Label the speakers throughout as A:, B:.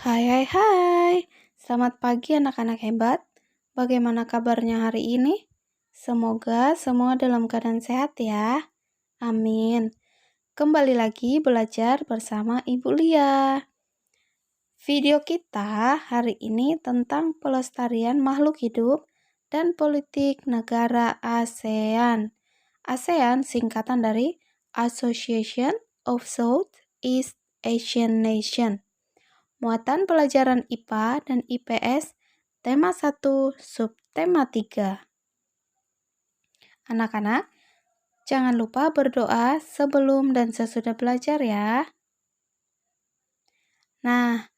A: Hai hai hai, selamat pagi anak-anak hebat. Bagaimana kabarnya hari ini? Semoga semua dalam keadaan sehat ya. Amin. Kembali lagi belajar bersama Ibu Lia. Video kita hari ini tentang pelestarian makhluk hidup dan politik negara ASEAN. ASEAN singkatan dari Association of Southeast Asian Nation. Muatan pelajaran IPA dan IPS, tema 1, subtema 3. Anak-anak, jangan lupa berdoa sebelum dan sesudah belajar ya. Nah,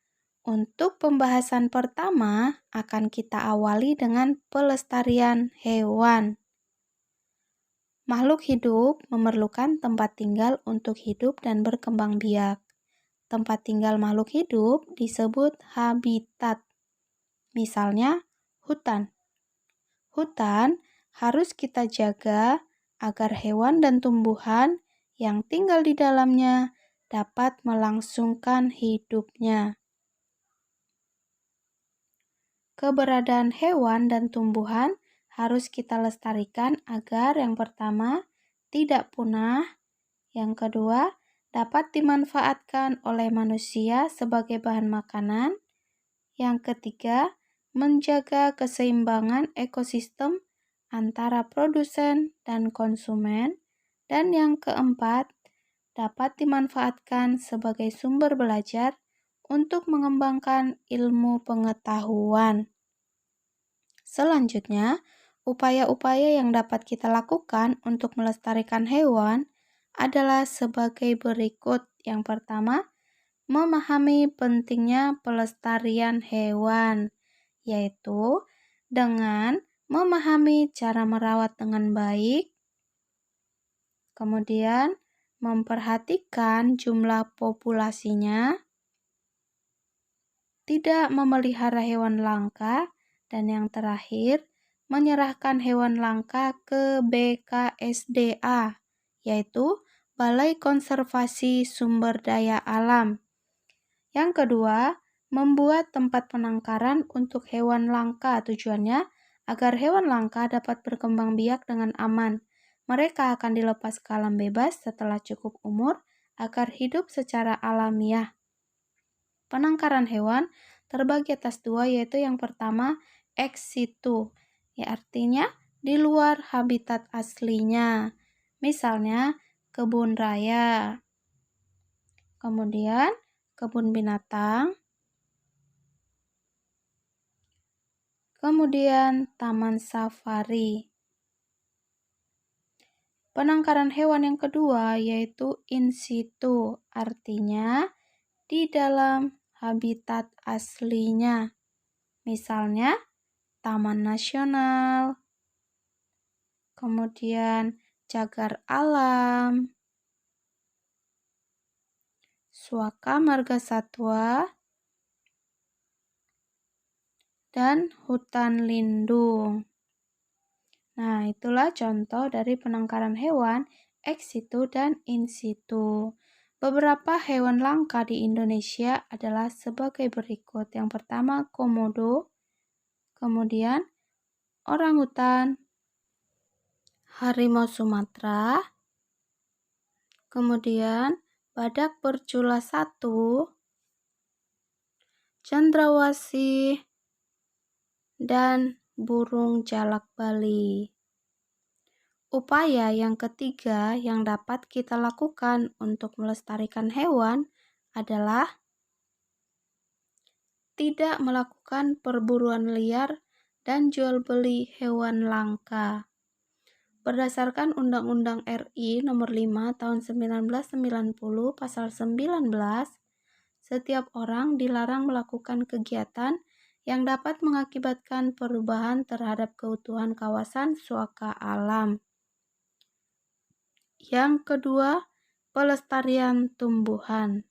A: untuk pembahasan pertama akan kita awali dengan pelestarian hewan. Makhluk hidup memerlukan tempat tinggal untuk hidup dan berkembang biak. Tempat tinggal makhluk hidup disebut habitat. Misalnya, hutan. Hutan harus kita jaga agar hewan dan tumbuhan yang tinggal di dalamnya dapat melangsungkan hidupnya. Keberadaan hewan dan tumbuhan harus kita lestarikan agar yang pertama tidak punah, yang kedua dapat dimanfaatkan oleh manusia sebagai bahan makanan, yang ketiga menjaga keseimbangan ekosistem antara produsen dan konsumen, dan yang keempat dapat dimanfaatkan sebagai sumber belajar untuk mengembangkan ilmu pengetahuan. Selanjutnya, upaya-upaya yang dapat kita lakukan untuk melestarikan hewan adalah sebagai berikut. Yang pertama, memahami pentingnya pelestarian hewan, yaitu dengan memahami cara merawat dengan baik, kemudian memperhatikan jumlah populasinya, tidak memelihara hewan langka, dan yang terakhir, menyerahkan hewan langka ke BKSDA, yaitu Balai Konservasi Sumber Daya Alam. Yang kedua, membuat tempat penangkaran untuk hewan langka. Tujuannya agar hewan langka dapat berkembang biak dengan aman. Mereka akan dilepas ke alam bebas setelah cukup umur agar hidup secara alamiah. Penangkaran hewan terbagi atas dua, yaitu yang pertama ex situ, ya artinya di luar habitat aslinya. Misalnya kebun raya. Kemudian kebun binatang, kemudian taman safari. Penangkaran hewan yang kedua yaitu in situ, artinya di dalam habitat aslinya. Misalnya taman nasional, kemudian cagar alam, Suaka Marga Satwa, dan hutan lindung. Nah, itulah contoh dari penangkaran hewan ex situ dan in situ. Beberapa hewan langka di Indonesia adalah sebagai berikut. Yang pertama, komodo, kemudian orangutan, harimau Sumatera, kemudian badak bercula 1, cendrawasih, dan burung jalak Bali. Upaya yang ketiga yang dapat kita lakukan untuk melestarikan hewan adalah tidak melakukan perburuan liar dan jual beli hewan langka. Berdasarkan Undang-Undang RI Nomor 5 Tahun 1990 Pasal 19, setiap orang dilarang melakukan kegiatan yang dapat mengakibatkan perubahan terhadap keutuhan kawasan suaka alam. Yang kedua, pelestarian tumbuhan.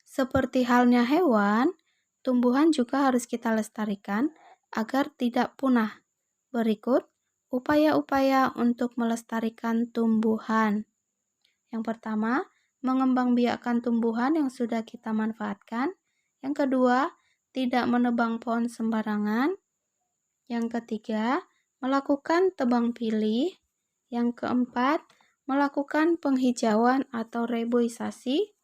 A: Seperti halnya hewan, tumbuhan juga harus kita lestarikan agar tidak punah. Berikut upaya-upaya untuk melestarikan tumbuhan. Yang pertama, mengembangbiakkan tumbuhan yang sudah kita manfaatkan. Yang kedua, tidak menebang pohon sembarangan. Yang ketiga, melakukan tebang pilih. Yang keempat, melakukan penghijauan atau reboisasi.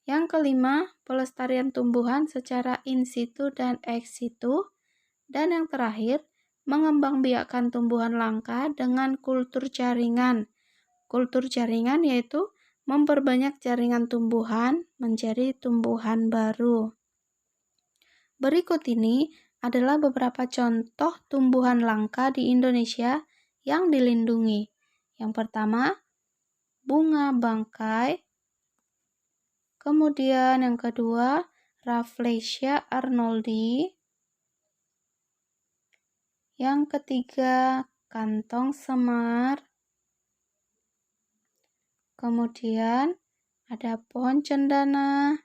A: Yang kelima, pelestarian tumbuhan secara in situ dan ex situ. Dan yang terakhir, mengembangbiakkan tumbuhan langka dengan kultur jaringan. Kultur jaringan yaitu memperbanyak jaringan tumbuhan menjadi tumbuhan baru. Berikut ini adalah beberapa contoh tumbuhan langka di Indonesia yang dilindungi. Yang pertama, bunga bangkai. Kemudian yang kedua, Rafflesia arnoldi. Yang ketiga, kantong semar. Kemudian ada pohon cendana.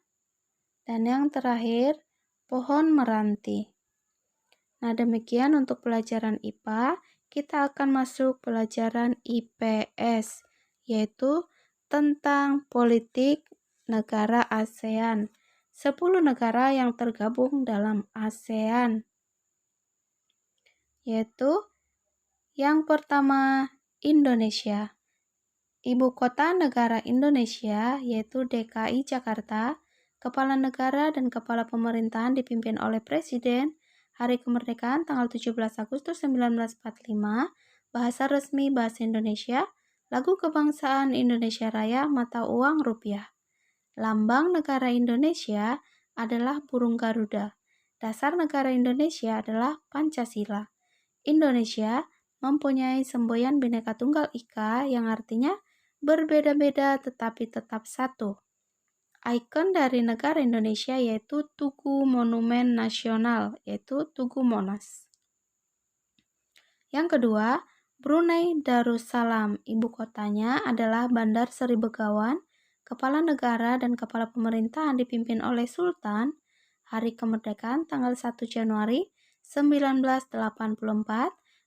A: Dan yang terakhir, pohon meranti. Nah, demikian untuk pelajaran IPA. Kita akan masuk pelajaran IPS, yaitu tentang politik negara ASEAN. 10 negara yang tergabung dalam ASEAN. Yaitu yang pertama, Indonesia. Ibu kota negara Indonesia yaitu DKI Jakarta. Kepala negara dan kepala pemerintahan dipimpin oleh Presiden. Hari kemerdekaan tanggal 17 Agustus 1945. Bahasa resmi bahasa Indonesia. Lagu kebangsaan Indonesia Raya, mata uang rupiah. Lambang negara Indonesia adalah burung Garuda. Dasar negara Indonesia adalah Pancasila. Indonesia mempunyai semboyan Bhinneka Tunggal Ika yang artinya berbeda-beda tetapi tetap satu. Ikon dari negara Indonesia yaitu Tugu Monumen Nasional, yaitu Tugu Monas. Yang kedua, Brunei Darussalam. Ibu kotanya adalah Bandar Seri Begawan. Kepala negara dan kepala pemerintahan dipimpin oleh Sultan. Hari kemerdekaan tanggal 1 Januari 1984.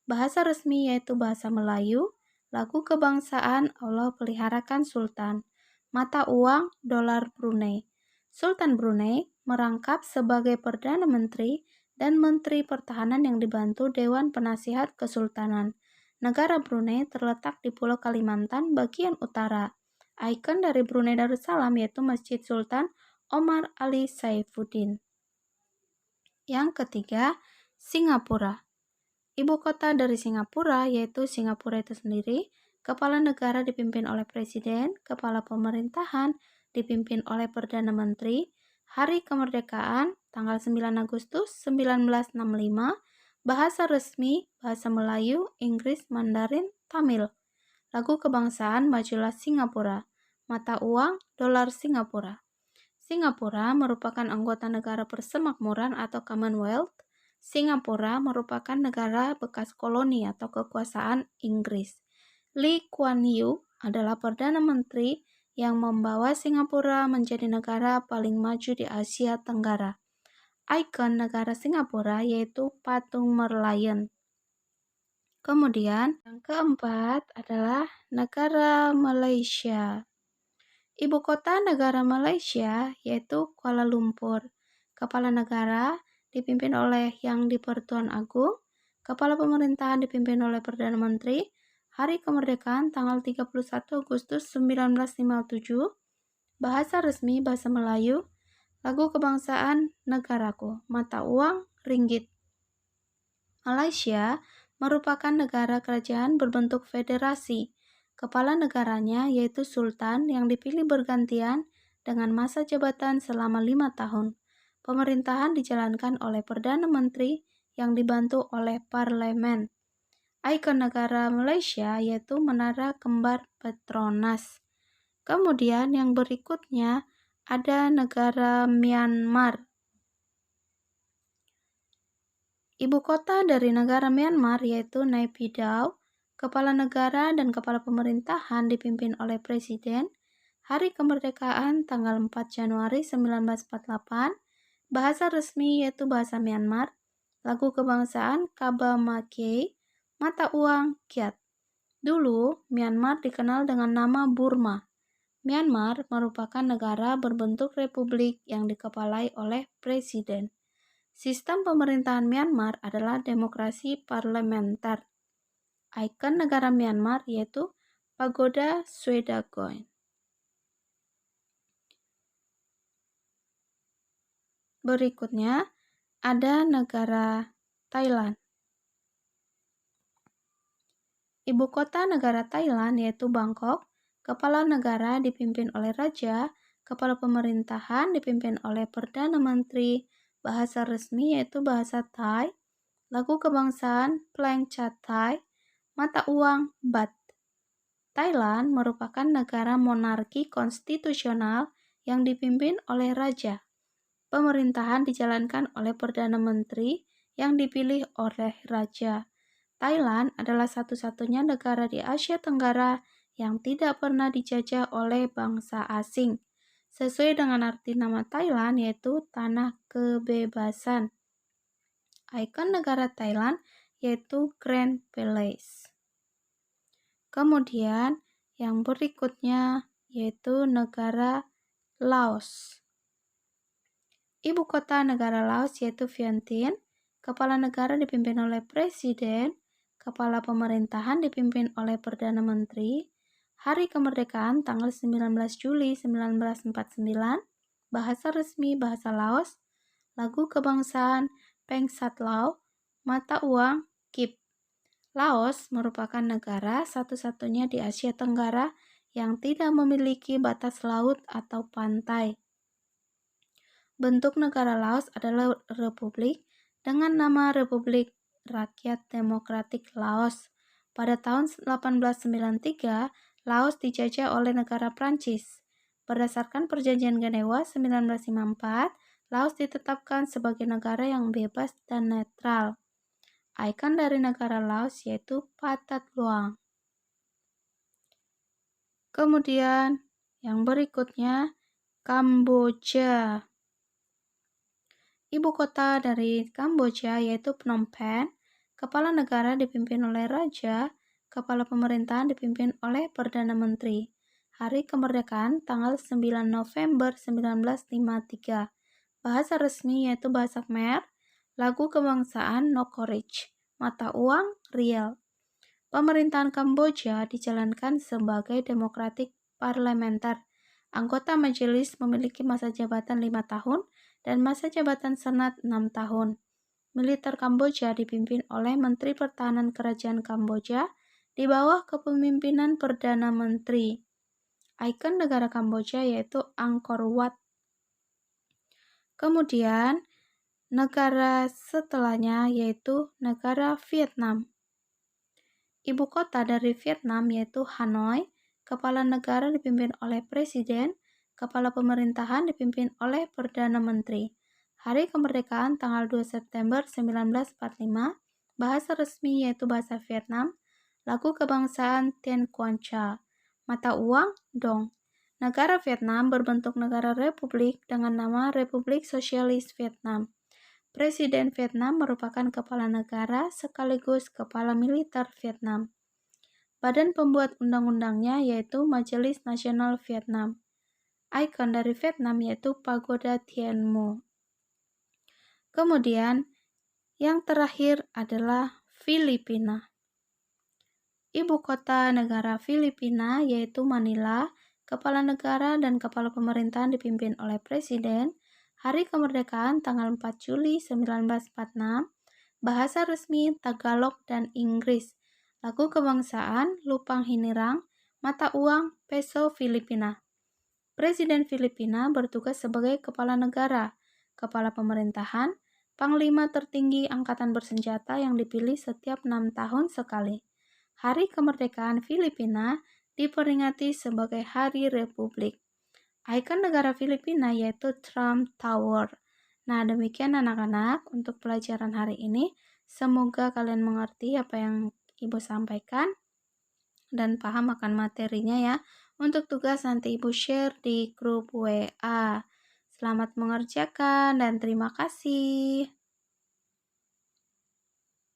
A: Bahasa resmi yaitu bahasa Melayu. Lagu kebangsaan Allah peliharakan Sultan. Mata uang dolar Brunei. Sultan Brunei merangkap sebagai Perdana Menteri dan Menteri Pertahanan yang dibantu Dewan Penasihat Kesultanan. Negara Brunei terletak di Pulau Kalimantan bagian utara. Ikon dari Brunei Darussalam yaitu Masjid Sultan Omar Ali Saifuddin. Yang ketiga, Singapura. Ibu kota dari Singapura yaitu Singapura itu sendiri. Kepala negara dipimpin oleh Presiden, kepala pemerintahan dipimpin oleh Perdana Menteri. Hari kemerdekaan tanggal 9 Agustus 1965. Bahasa resmi bahasa Melayu, Inggris, Mandarin, Tamil. Lagu kebangsaan Majulah Singapura. Mata uang dolar Singapura. Singapura merupakan anggota negara persemakmuran atau Commonwealth. Singapura merupakan negara bekas koloni atau kekuasaan Inggris. Lee Kuan Yew adalah Perdana Menteri yang membawa Singapura menjadi negara paling maju di Asia Tenggara. Ikon negara Singapura yaitu patung Merlion. Kemudian yang keempat adalah negara Malaysia. Ibu kota negara Malaysia yaitu Kuala Lumpur. Kepala negara dipimpin oleh Yang di-Pertuan Agung. Kepala pemerintahan dipimpin oleh Perdana Menteri. Hari kemerdekaan tanggal 31 Agustus 1957. Bahasa resmi bahasa Melayu. Lagu kebangsaan negaraku. Mata uang ringgit. Malaysia merupakan negara kerajaan berbentuk federasi. Kepala negaranya yaitu Sultan yang dipilih bergantian dengan masa jabatan selama 5 tahun. Pemerintahan dijalankan oleh Perdana Menteri yang dibantu oleh Parlemen. Ikon negara Malaysia yaitu Menara Kembar Petronas. Kemudian yang berikutnya ada negara Myanmar. Ibu kota dari negara Myanmar yaitu Naypyidaw. Kepala negara dan kepala pemerintahan dipimpin oleh Presiden. Hari kemerdekaan tanggal 4 Januari 1948. Bahasa resmi yaitu bahasa Myanmar. Lagu kebangsaan Kaba Mackay. Mata uang Kyat. Dulu Myanmar dikenal dengan nama Burma. Myanmar merupakan negara berbentuk republik yang dikepalai oleh presiden. Sistem pemerintahan Myanmar adalah demokrasi parlementer. Ikon negara Myanmar yaitu Pagoda Swedagon. Berikutnya ada negara Thailand. Ibu kota negara Thailand yaitu Bangkok. Kepala negara dipimpin oleh raja, kepala pemerintahan dipimpin oleh perdana menteri, bahasa resmi yaitu bahasa Thai, lagu kebangsaan Plang Chat Thai, mata uang Baht. Thailand merupakan negara monarki konstitusional yang dipimpin oleh raja. Pemerintahan dijalankan oleh perdana menteri yang dipilih oleh raja. Thailand adalah satu-satunya negara di Asia Tenggara yang tidak pernah dijajah oleh bangsa asing. Sesuai dengan arti nama Thailand yaitu Tanah Kebebasan. Ikon negara Thailand yaitu Grand Palace. Kemudian yang berikutnya yaitu negara Laos. Ibu kota negara Laos yaitu Vientiane. Kepala negara dipimpin oleh presiden. Kepala pemerintahan dipimpin oleh Perdana Menteri. Hari kemerdekaan tanggal 19 Juli 1949. Bahasa resmi bahasa Laos. Lagu kebangsaan Peng Sat Lao. Mata uang Kip. Laos merupakan negara satu-satunya di Asia Tenggara yang tidak memiliki batas laut atau pantai. Bentuk negara Laos adalah republik dengan nama Republik Rakyat Demokratik Laos. Pada tahun 1893, Laos dijajah oleh negara Prancis. Berdasarkan Perjanjian Genewa 1954, Laos ditetapkan sebagai negara yang bebas dan netral. Ikon dari negara Laos yaitu Pathat Luang. Kemudian yang berikutnya Kamboja. Ibu kota dari Kamboja yaitu Phnom Penh. Kepala negara dipimpin oleh raja, kepala pemerintahan dipimpin oleh perdana menteri. Hari kemerdekaan tanggal 9 November 1953. Bahasa resmi yaitu bahasa Khmer. Lagu kebangsaan Nokorich. Mata uang riel. Pemerintahan Kamboja dijalankan sebagai demokratik parlementer. Anggota majelis memiliki masa jabatan 5 tahun dan masa jabatan senat 6 tahun. Militer Kamboja dipimpin oleh Menteri Pertahanan Kerajaan Kamboja di bawah kepemimpinan Perdana Menteri. Ikon negara Kamboja yaitu Angkor Wat. Kemudian negara setelahnya yaitu negara Vietnam. Ibu kota dari Vietnam yaitu Hanoi. Kepala negara dipimpin oleh presiden. Kepala pemerintahan dipimpin oleh Perdana Menteri. Hari kemerdekaan tanggal 2 September 1945. Bahasa resmi yaitu bahasa Vietnam. Lagu kebangsaan Tien Quan Cha. Mata uang Dong. Negara Vietnam berbentuk negara republik dengan nama Republik Sosialis Vietnam. Presiden Vietnam merupakan kepala negara sekaligus kepala militer Vietnam. Badan pembuat undang-undangnya yaitu Majelis Nasional Vietnam. Ikon dari Vietnam yaitu Pagoda Tien Mu. Kemudian, yang terakhir adalah Filipina. Ibu kota negara Filipina yaitu Manila. Kepala negara dan kepala pemerintahan dipimpin oleh presiden. Hari kemerdekaan tanggal 4 Juli 1946. Bahasa resmi Tagalog dan Inggris. Lagu kebangsaan Lupang Hinirang. Mata uang Peso Filipina. Presiden Filipina bertugas sebagai kepala negara, kepala pemerintahan, panglima tertinggi angkatan bersenjata yang dipilih setiap 6 tahun sekali. Hari kemerdekaan Filipina diperingati sebagai Hari Republik. Ikon negara Filipina yaitu Trump Tower. Nah, demikian anak-anak untuk pelajaran hari ini. Semoga kalian mengerti apa yang Ibu sampaikan dan paham akan materinya ya. Untuk tugas nanti Ibu share di grup WA. Selamat mengerjakan dan terima kasih.